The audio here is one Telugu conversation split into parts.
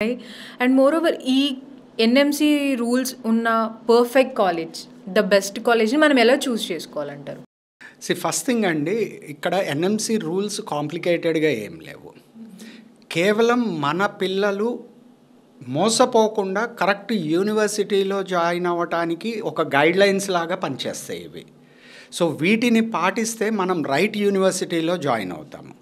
అండ్ మోరోవర్ ఈ ఎన్ఎంసీ రూల్స్ ఉన్న పర్ఫెక్ట్ కాలేజ్, ద బెస్ట్ కాలేజ్ని మనం ఎలా చూస్ చేసుకోవాలంటారు? ఫస్ట్ థింగ్ అండి, ఇక్కడ ఎన్ఎంసీ రూల్స్ కాంప్లికేటెడ్గా ఏం లేవు. కేవలం మన పిల్లలు మోసపోకుండా కరెక్ట్ యూనివర్సిటీలో జాయిన్ అవ్వటానికి ఒక గైడ్లైన్స్ లాగా పనిచేస్తాయి ఇవి. సో వీటిని పాటిస్తే మనం రైట్ యూనివర్సిటీలో జాయిన్ అవుతాము.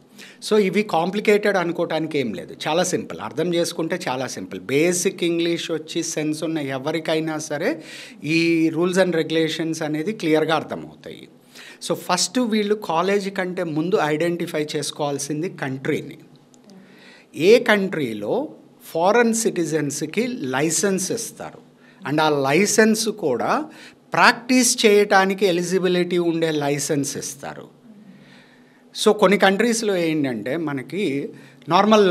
సో ఇవి కాంప్లికేటెడ్ అనుకోవటానికి ఏం లేదు, చాలా సింపుల్. అర్థం చేసుకుంటే చాలా సింపుల్. బేసిక్ ఇంగ్లీష్ వచ్చి సెన్స్ ఉన్న ఎవరికైనా సరే ఈ రూల్స్ అండ్ రెగ్యులేషన్స్ అనేది క్లియర్గా అర్థమవుతాయి. సో ఫస్ట్ వీళ్ళు కాలేజీ కంటే ముందు ఐడెంటిఫై చేసుకోవాల్సింది కంట్రీని. ఏ కంట్రీలో ఫారెన్ సిటిజన్స్కి లైసెన్స్ ఇస్తారు అండ్ ఆ లైసెన్స్ కూడా ప్రాక్టీస్ చేయటానికి ఎలిజిబిలిటీ ఉండే లైసెన్స్ ఇస్తారు. సో కొన్ని కంట్రీస్లో ఏంటంటే మనకి నార్మల్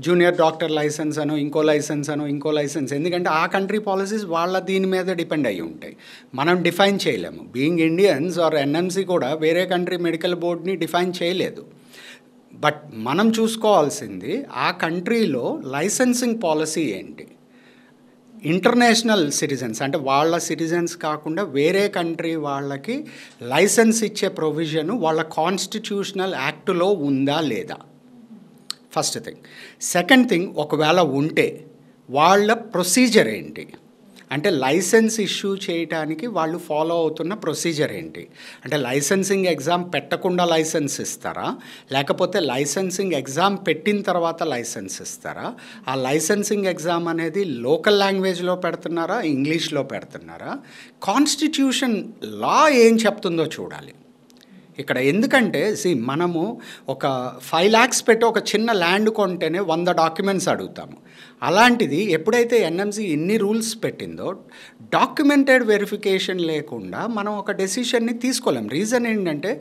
జూనియర్ డాక్టర్ లైసెన్స్ అనో ఇంకో లైసెన్స్, ఎందుకంటే ఆ కంట్రీ పాలసీస్ వాళ్ళ దీని మీద డిపెండ్ అయ్యి ఉంటాయి. మనం డిఫైన్ చేయలేము. బీయింగ్ ఇండియన్స్ ఆర్ ఎన్ఎంసీ కూడా వేరే కంట్రీ మెడికల్ బోర్డ్ని డిఫైన్ చేయలేదు. బట్ మనం చూసుకోవాల్సింది ఆ కంట్రీలో లైసెన్సింగ్ పాలసీ ఏంటి. ఇంటర్నేషనల్ సిటిజన్స్ అంటే వాళ్ళ సిటిజన్స్ కాకుండా వేరే కంట్రీ వాళ్ళకి లైసెన్స్ ఇచ్చే ప్రొవిజను వాళ్ళ కాన్స్టిట్యూషనల్ యాక్టులో ఉందా లేదా, ఫస్ట్ థింగ్. సెకండ్ థింగ్, ఒకవేళ ఉంటే వాళ్ళ ప్రొసీజర్ ఏంటి, అంటే లైసెన్స్ ఇష్యూ చేయటానికి వాళ్ళు ఫాలో అవుతున్న ప్రొసీజర్ ఏంటి. అంటే లైసెన్సింగ్ ఎగ్జామ్ పెట్టకుండా లైసెన్స్ ఇస్తారా, లేకపోతే లైసెన్సింగ్ ఎగ్జామ్ పెట్టిన తర్వాత లైసెన్స్ ఇస్తారా, ఆ లైసెన్సింగ్ ఎగ్జామ్ అనేది లోకల్ లాంగ్వేజ్లో పెడుతున్నారా, ఇంగ్లీష్లో పెడుతున్నారా, కాన్స్టిట్యూషన్ లా ఏం చెప్తుందో చూడాలి ఇక్కడ. ఎందుకంటే మనము ఒక 5 lakhs పెట్టి ఒక చిన్న ల్యాండ్ కొంటేనే 100 డాక్యుమెంట్స్ అడుగుతాము. అలాంటిది ఎప్పుడైతే ఎన్ఎంసీ ఇన్ని రూల్స్ పెట్టిందో డాక్యుమెంటెడ్ వెరిఫికేషన్ లేకుండా మనం ఒక డెసిషన్ని తీసుకోలేం. రీజన్ ఏంటంటే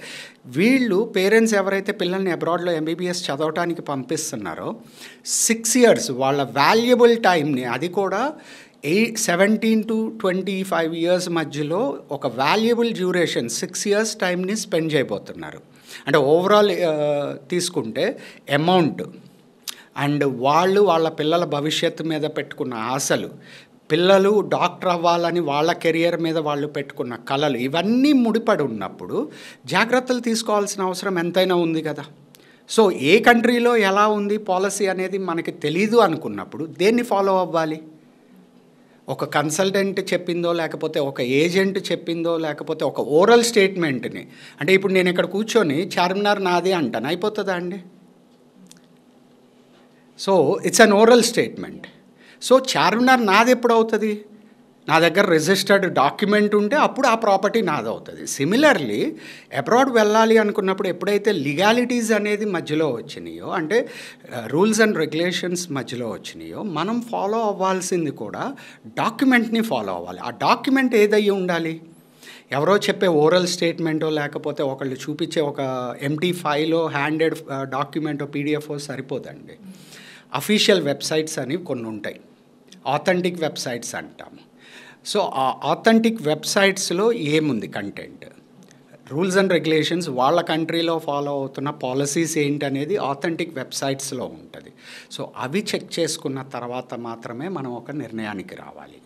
వీళ్ళు పేరెంట్స్ ఎవరైతే పిల్లల్ని అబ్రాడ్లో ఎంబీబీఎస్ చదవటానికి పంపిస్తున్నారో 6 years వాళ్ళ వాల్యుబుల్ టైంని, అది కూడా 17 to 25 years మధ్యలో ఒక వాల్యుబుల్ డ్యూరేషన్ 6 years టైంని స్పెండ్ చేయబోతున్నారు. అంటే ఓవరాల్ తీసుకుంటే అమౌంట్ అండ్ వాళ్ళ పిల్లల భవిష్యత్తు మీద పెట్టుకున్న ఆశలు, పిల్లలు డాక్టర్ అవ్వాలని వాళ్ళ కెరియర్ మీద వాళ్ళు పెట్టుకున్న కలలు, ఇవన్నీ ముడిపడి ఉన్నప్పుడు జాగ్రత్తలు తీసుకోవాల్సిన అవసరం ఎంతైనా ఉంది కదా. సో ఏ కంట్రీలో ఎలా ఉంది పాలసీ అనేది మనకి తెలీదు అనుకున్నప్పుడు దేన్ని ఫాలో అవ్వాలి? ఒక కన్సల్టెంట్ చెప్పిందో, లేకపోతే ఒక ఏజెంట్ చెప్పిందో, లేకపోతే ఒక ఓరల్ స్టేట్మెంట్ని, అంటే ఇప్పుడు నేను ఇక్కడ కూర్చొని చార్మినార్ నాది అంటాను, అయిపోతుందా అండి? So it's an oral statement. So Charminar నాది ఎప్పుడు అవుతుంది? నా దగ్గర రిజిస్టర్డ్ డాక్యుమెంట్ ఉంటే అప్పుడు ఆ ప్రాపర్టీ నాది అవుతుంది. సిమిలర్లీ అబ్రాడ్ వెళ్ళాలి అనుకున్నప్పుడు ఎప్పుడైతే లీగాలిటీస్ అనేది మధ్యలో వచ్చినాయో, అంటే రూల్స్ అండ్ రెగ్యులేషన్స్ మధ్యలో వచ్చినాయో, మనం ఫాలో అవ్వాల్సింది కూడా డాక్యుమెంట్ని ఫాలో అవ్వాలి. ఆ డాక్యుమెంట్ ఏదయ్యి ఉండాలి? ఎవరో చెప్పే ఓరల్ స్టేట్మెంటో, లేకపోతే ఒకళ్ళు చూపించే ఒక ఎంటీ ఫైలో హ్యాండెడ్ డాక్యుమెంటో పీడిఎఫ్ఓ సరిపోదండి. అఫీషియల్ వెబ్సైట్స్ అని కొన్ని ఉంటాయి, ఆథెంటిక్ వెబ్సైట్స్ అంటాము. సో ఆ ఆథెంటిక్ వెబ్సైట్స్లో ఏముంది కంటెంట్, రూల్స్ అండ్ రెగ్యులేషన్స్, వాళ్ళ కంట్రీలో ఫాలో అవుతున్న పాలసీస్ ఏంటనేది ఆథెంటిక్ వెబ్సైట్స్లో ఉంటుంది. సో అవి చెక్ చేసుకున్న తర్వాత మాత్రమే మనం ఒక నిర్ణయానికి రావాలి.